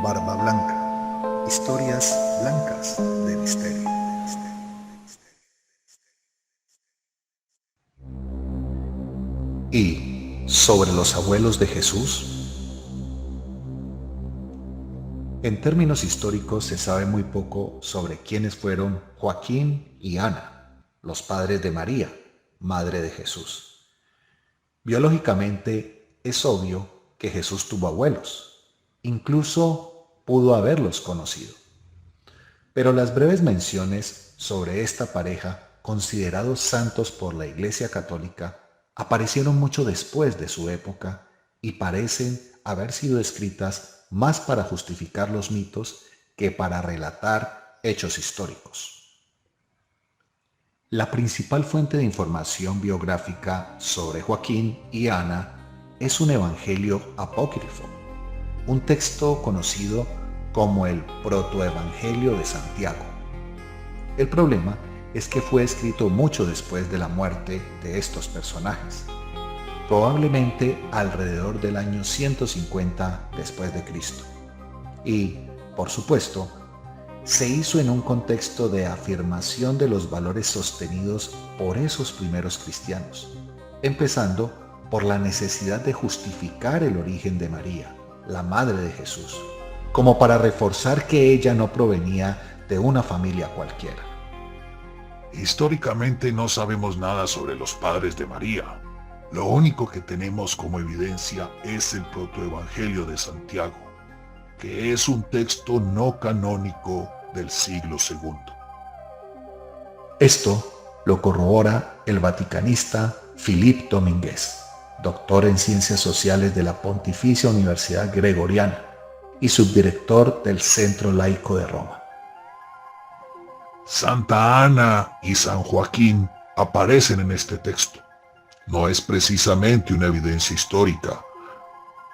Barba Blanca. Historias blancas de misterio. ¿Y sobre los abuelos de Jesús? En términos históricos se sabe muy poco sobre quiénes fueron Joaquín y Ana, los padres de María, madre de Jesús. Biológicamente es obvio que Jesús tuvo abuelos, incluso pudo haberlos conocido. Pero las breves menciones sobre esta pareja, considerados santos por la Iglesia Católica, aparecieron mucho después de su época y parecen haber sido escritas más para justificar los mitos que para relatar hechos históricos. La principal fuente de información biográfica sobre Joaquín y Ana es un evangelio apócrifo, un texto conocido como el Protoevangelio de Santiago. El problema es que fue escrito mucho después de la muerte de estos personajes, probablemente alrededor del año 150 después de Cristo. Y, por supuesto, se hizo en un contexto de afirmación de los valores sostenidos por esos primeros cristianos, empezando por la necesidad de justificar el origen de María, la madre de Jesús, como para reforzar que ella no provenía de una familia cualquiera. Históricamente no sabemos nada sobre los padres de María. Lo único que tenemos como evidencia es el Protoevangelio de Santiago, que es un texto no canónico del siglo II. Esto lo corrobora el vaticanista Philippe Dominguez, doctor en Ciencias Sociales de la Pontificia Universidad Gregoriana y subdirector del Centro Laico de Roma. Santa Ana y San Joaquín aparecen en este texto. No es precisamente una evidencia histórica,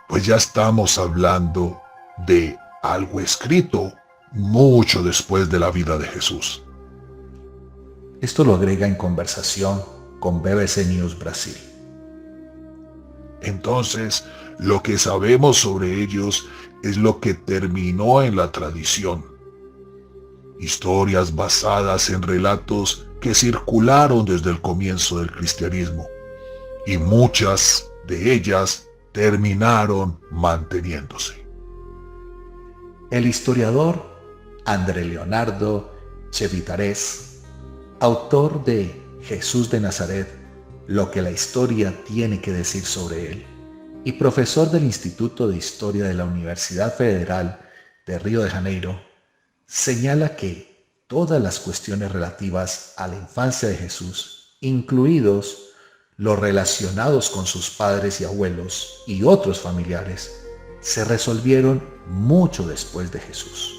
pues ya estamos hablando de algo escrito mucho después de la vida de Jesús. Esto lo agrega en conversación con BBC News Brasil. Entonces, lo que sabemos sobre ellos es lo que terminó en la tradición. Historias basadas en relatos que circularon desde el comienzo del cristianismo, y muchas de ellas terminaron manteniéndose. El historiador André Leonardo Chevitares, autor de Jesús de Nazaret, lo que la historia tiene que decir sobre él, y profesor del Instituto de Historia de la Universidad Federal de Río de Janeiro, señala que todas las cuestiones relativas a la infancia de Jesús, incluidos los relacionados con sus padres y abuelos y otros familiares, se resolvieron mucho después de Jesús.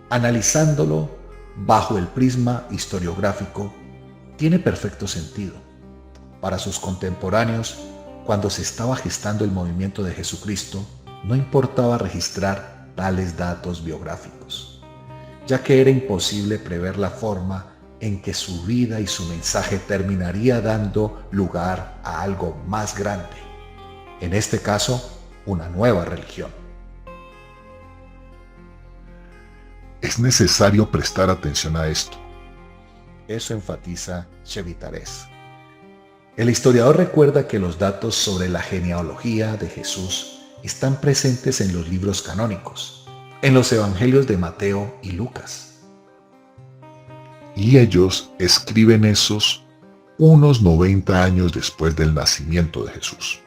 Analizándolo bajo el prisma historiográfico, tiene perfecto sentido. Para sus contemporáneos, cuando se estaba gestando el movimiento de Jesucristo, no importaba registrar tales datos biográficos, ya que era imposible prever la forma en que su vida y su mensaje terminaría dando lugar a algo más grande, en este caso, una nueva religión. Es necesario prestar atención a esto. Eso enfatiza Chevitares. El historiador recuerda que los datos sobre la genealogía de Jesús están presentes en los libros canónicos, en los evangelios de Mateo y Lucas. Y ellos escriben esos unos 90 años después del nacimiento de Jesús.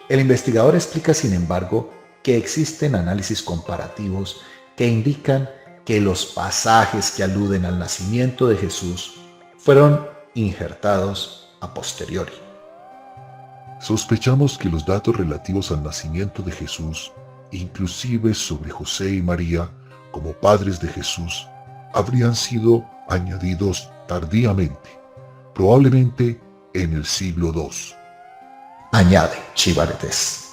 El investigador explica, sin embargo, que existen análisis comparativos que indican que los pasajes que aluden al nacimiento de Jesús fueron injertados a posteriori. Sospechamos que los datos relativos al nacimiento de Jesús, inclusive sobre José y María como padres de Jesús, habrían sido añadidos tardíamente, probablemente en el siglo II. Añade Chevitares.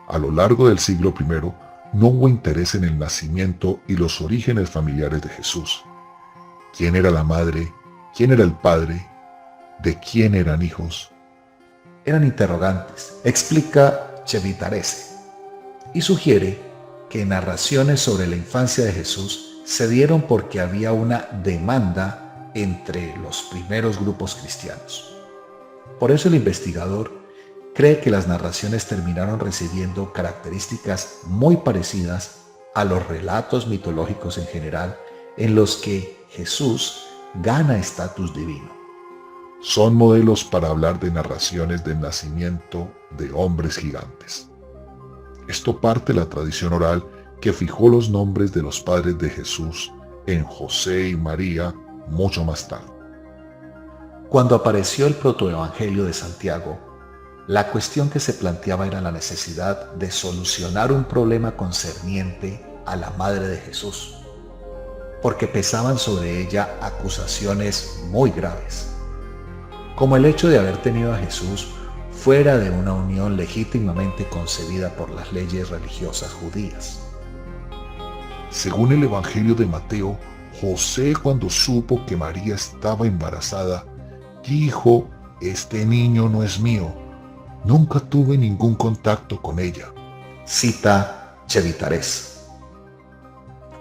A lo largo del siglo I no hubo interés en el nacimiento y los orígenes familiares de Jesús. ¿Quién era la madre? ¿Quién era el padre? ¿De quién eran hijos? Eran interrogantes, explica Chevitarese, y sugiere que narraciones sobre la infancia de Jesús se dieron porque había una demanda entre los primeros grupos cristianos. Por eso el investigador cree que las narraciones terminaron recibiendo características muy parecidas a los relatos mitológicos en general, en los que Jesús gana estatus divino. Son modelos para hablar de narraciones del nacimiento de hombres gigantes. Esto parte de la tradición oral que fijó los nombres de los padres de Jesús en José y María mucho más tarde. Cuando apareció el protoevangelio de Santiago, la cuestión que se planteaba era la necesidad de solucionar un problema concerniente a la madre de Jesús, porque pesaban sobre ella acusaciones muy graves, como el hecho de haber tenido a Jesús fuera de una unión legítimamente concebida por las leyes religiosas judías. Según el Evangelio de Mateo, José, cuando supo que María estaba embarazada, dijo: «Este niño no es mío, nunca tuve ningún contacto con ella». Cita Chevitarese.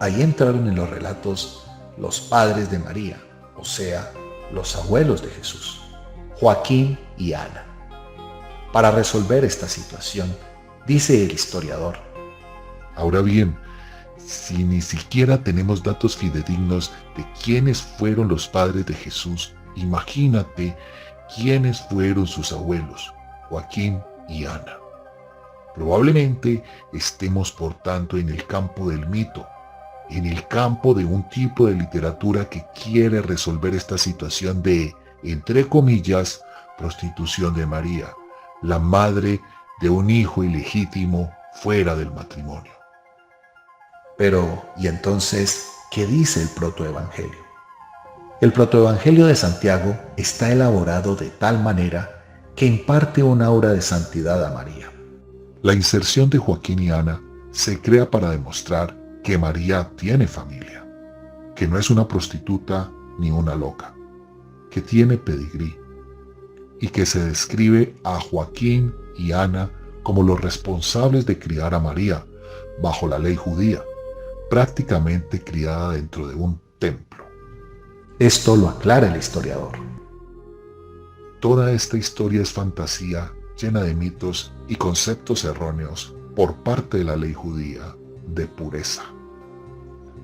Ahí entraron en los relatos los padres de María, o sea, los abuelos de Jesús, Joaquín y Ana. Para resolver esta situación, dice el historiador: Ahora bien, si ni siquiera tenemos datos fidedignos de quiénes fueron los padres de Jesús, imagínate quiénes fueron sus abuelos, Joaquín y Ana. Probablemente estemos, por tanto, en el campo del mito, en el campo de un tipo de literatura que quiere resolver esta situación de, entre comillas, prostitución de María, la madre de un hijo ilegítimo fuera del matrimonio. Pero, ¿y entonces qué dice el protoevangelio? El protoevangelio de Santiago está elaborado de tal manera que imparte un aura de santidad a María. La inserción de Joaquín y Ana se crea para demostrar que María tiene familia, que no es una prostituta ni una loca, que tiene pedigrí, y que se describe a Joaquín y Ana como los responsables de criar a María bajo la ley judía, prácticamente criada dentro de un templo. Esto lo aclara el historiador. Toda esta historia es fantasía llena de mitos y conceptos erróneos por parte de la ley judía de pureza.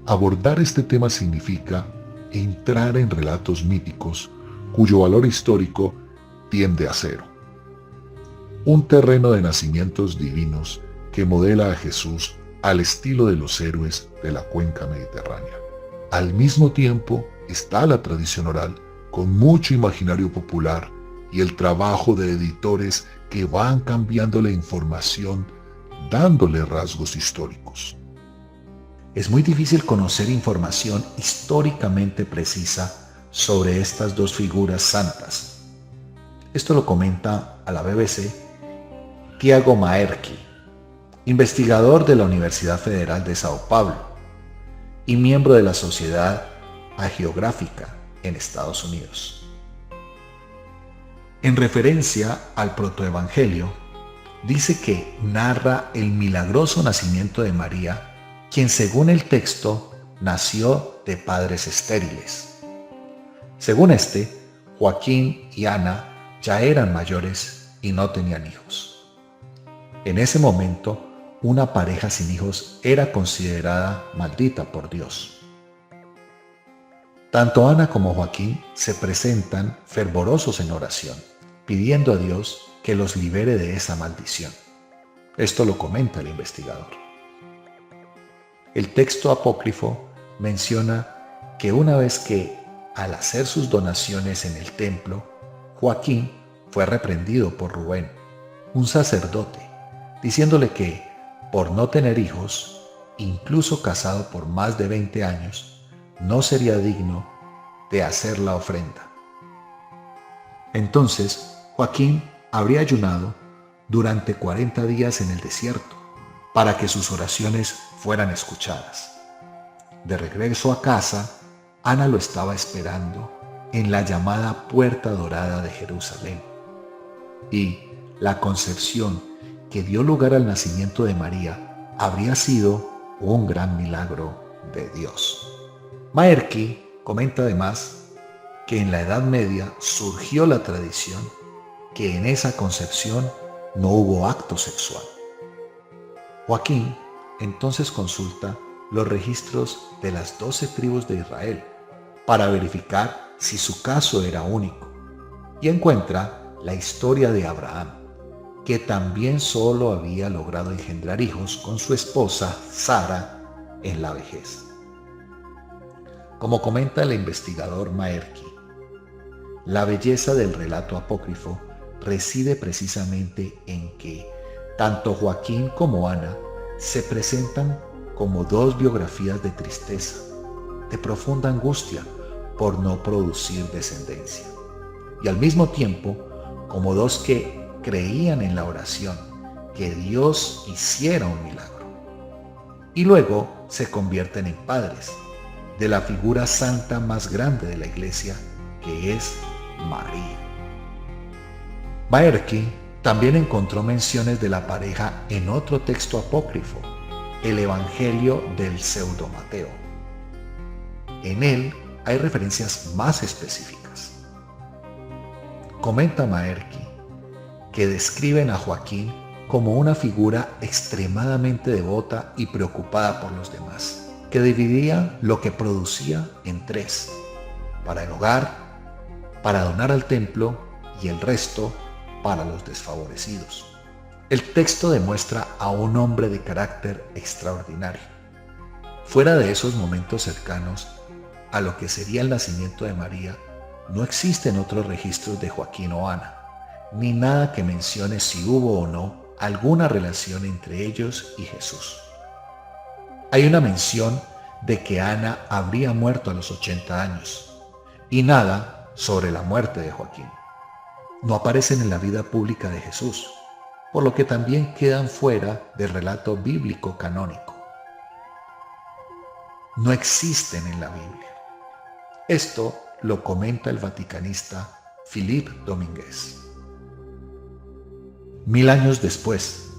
Abordar este tema significa entrar en relatos míticos cuyo valor histórico tiende a cero. Un terreno de nacimientos divinos que modela a Jesús al estilo de los héroes de la cuenca mediterránea. Al mismo tiempo está la tradición oral con mucho imaginario popular y el trabajo de editores que van cambiando la información dándole rasgos históricos. Es muy difícil conocer información históricamente precisa sobre estas dos figuras santas. Esto lo comenta a la BBC Tiago Maerki, investigador de la Universidad Federal de Sao Paulo y miembro de la Sociedad Hagiográfica en Estados Unidos. En referencia al protoevangelio, dice que narra el milagroso nacimiento de María, quien según el texto nació de padres estériles. Según este, Joaquín y Ana ya eran mayores y no tenían hijos. En ese momento, una pareja sin hijos era considerada maldita por Dios. Tanto Ana como Joaquín se presentan fervorosos en oración, pidiendo a Dios que los libere de esa maldición. Esto lo comenta el investigador. El texto apócrifo menciona que una vez que, al hacer sus donaciones en el templo, Joaquín fue reprendido por Rubén, un sacerdote, diciéndole que, por no tener hijos, incluso casado por más de 20 años, no sería digno de hacer la ofrenda. Entonces, Joaquín habría ayunado durante 40 días en el desierto para que sus oraciones fueran escuchadas. De regreso a casa, Ana lo estaba esperando en la llamada Puerta Dorada de Jerusalén, y la concepción que dio lugar al nacimiento de María habría sido un gran milagro de Dios. Maerki comenta además que en la Edad Media surgió la tradición que en esa concepción no hubo acto sexual. Joaquín entonces consulta los registros de las 12 tribus de Israel para verificar si su caso era único y encuentra la historia de Abraham, que también solo había logrado engendrar hijos con su esposa Sara en la vejez. Como comenta el investigador Maerki, la belleza del relato apócrifo reside precisamente en que tanto Joaquín como Ana se presentan como dos biografías de tristeza, de profunda angustia por no producir descendencia, y al mismo tiempo como dos que creían en la oración, que Dios hiciera un milagro, y luego se convierten en padres de la figura santa más grande de la Iglesia, que es María. Maerki también encontró menciones de la pareja en otro texto apócrifo, el Evangelio del Pseudo Mateo. En él hay referencias más específicas. Comenta Maerki que describen a Joaquín como una figura extremadamente devota y preocupada por los demás, que dividía lo que producía en tres: para el hogar, para donar al templo y el resto para los desfavorecidos. El texto demuestra a un hombre de carácter extraordinario. Fuera de esos momentos cercanos a lo que sería el nacimiento de María, no existen otros registros de Joaquín o Ana, ni nada que mencione si hubo o no alguna relación entre ellos y Jesús. Hay una mención de que Ana habría muerto a los 80 años y nada sobre la muerte de Joaquín. No aparecen en la vida pública de Jesús, por lo que también quedan fuera del relato bíblico canónico. No existen en la Biblia. Esto lo comenta el vaticanista Philippe Dominguez. 1000 años después,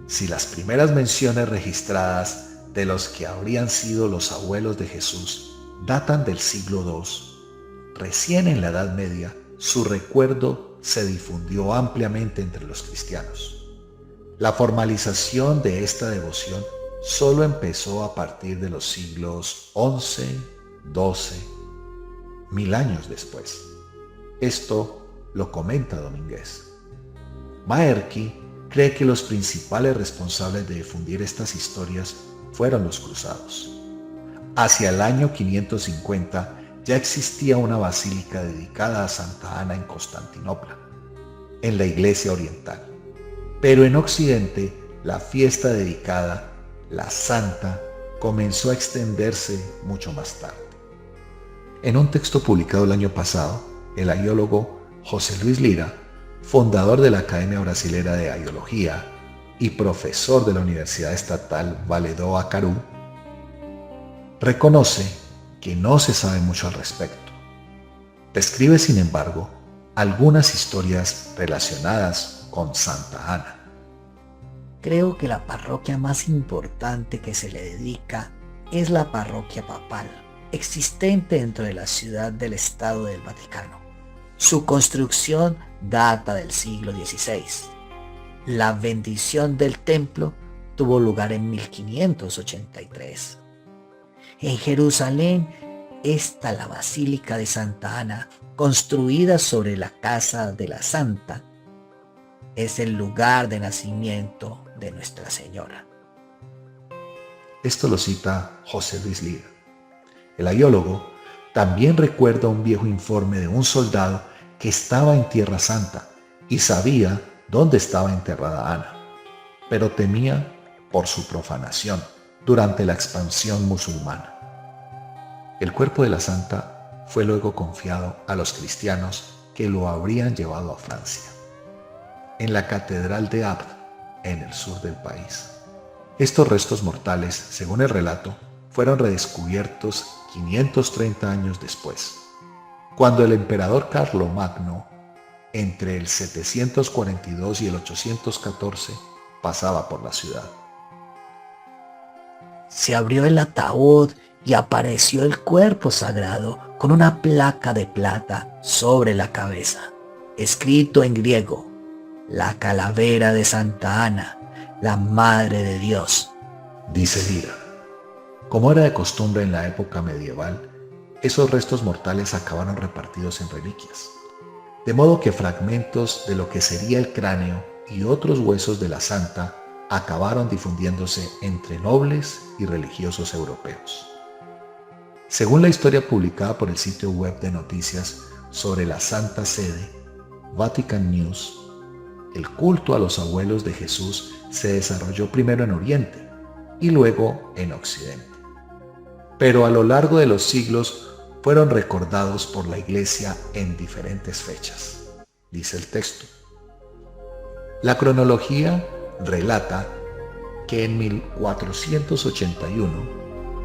si las primeras menciones registradas de los que habrían sido los abuelos de Jesús datan del siglo II, recién en la Edad Media su recuerdo se difundió ampliamente entre los cristianos. La formalización de esta devoción solo empezó a partir de los siglos XI, XII, 1000 años después. Esto lo comenta Domínguez. Maerki cree que los principales responsables de difundir estas historias fueron los cruzados. Hacia el año 550 ya existía una basílica dedicada a Santa Ana en Constantinopla, en la Iglesia Oriental. Pero en Occidente, la fiesta dedicada, la Santa, comenzó a extenderse mucho más tarde. En un texto publicado el año pasado, el aiólogo José Luis Lira, fundador de la Academia Brasilera de Aiología y profesor de la Universidad Estatal Vale do Acaru, reconoce que no se sabe mucho al respecto. Describe, sin embargo, algunas historias relacionadas con Santa Ana. Creo que la parroquia más importante que se le dedica es la parroquia papal, existente dentro de la ciudad del Estado del Vaticano. Su construcción data del siglo XVI. La bendición del templo tuvo lugar en 1583. En Jerusalén está la Basílica de Santa Ana, construida sobre la casa de la Santa. Es el lugar de nacimiento de Nuestra Señora. Esto lo cita José Luis Lira. El aiólogo también recuerda un viejo informe de un soldado que estaba en Tierra Santa y sabía dónde estaba enterrada Ana, pero temía por su profanación durante la expansión musulmana. El cuerpo de la santa fue luego confiado a los cristianos que lo habrían llevado a Francia, en la Catedral de Abd, en el sur del país. Estos restos mortales, según el relato, fueron redescubiertos 530 años después, cuando el emperador Carlomagno, entre el 742 y el 814, pasaba por la ciudad. Se abrió el ataúd y apareció el cuerpo sagrado con una placa de plata sobre la cabeza, escrito en griego: la calavera de Santa Ana, la Madre de Dios. Dice Lira. Como era de costumbre en la época medieval, esos restos mortales acabaron repartidos en reliquias, de modo que fragmentos de lo que sería el cráneo y otros huesos de la santa acabaron difundiéndose entre nobles y religiosos europeos. Según la historia publicada por el sitio web de noticias sobre la Santa Sede, Vatican News, el culto a los abuelos de Jesús se desarrolló primero en Oriente y luego en Occidente. Pero a lo largo de los siglos fueron recordados por la Iglesia en diferentes fechas, dice el texto. La cronología relata que en 1481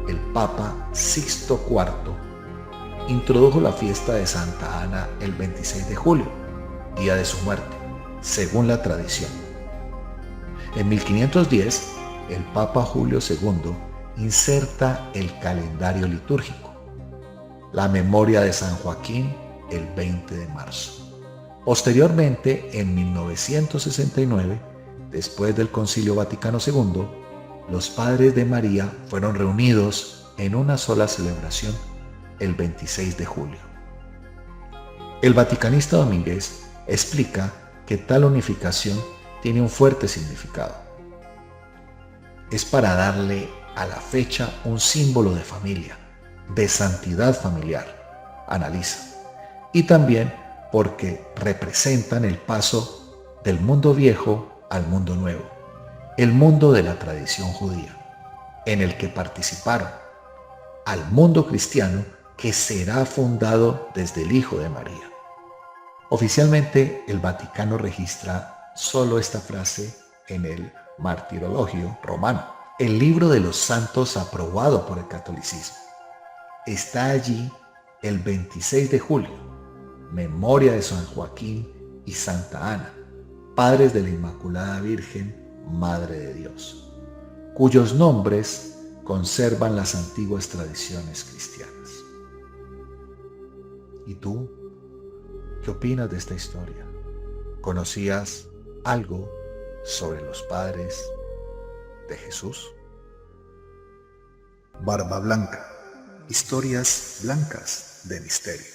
el Papa Sixto IV introdujo la fiesta de Santa Ana el 26 de julio, día de su muerte, según la tradición. En 1510, el Papa Julio II inserta el calendario litúrgico, la memoria de San Joaquín el 20 de marzo. Posteriormente, en 1969, después del Concilio Vaticano II, los padres de María fueron reunidos en una sola celebración el 26 de julio. El vaticanista Domínguez explica que tal unificación tiene un fuerte significado. Es para darle a la fecha un símbolo de familia, de santidad familiar, analiza, y también porque representan el paso del mundo viejo al mundo nuevo, el mundo de la tradición judía, en el que participaron, al mundo cristiano que será fundado desde el Hijo de María. Oficialmente, el Vaticano registra solo esta frase en el Martirologio Romano, el libro de los santos aprobado por el catolicismo. Está allí el 26 de julio, memoria de San Joaquín y Santa Ana, padres de la Inmaculada Virgen, Madre de Dios, cuyos nombres conservan las antiguas tradiciones cristianas. ¿Y tú? ¿Qué opinas de esta historia? ¿Conocías algo sobre los padres de Jesús? Barba Blanca. Historias blancas de misterio.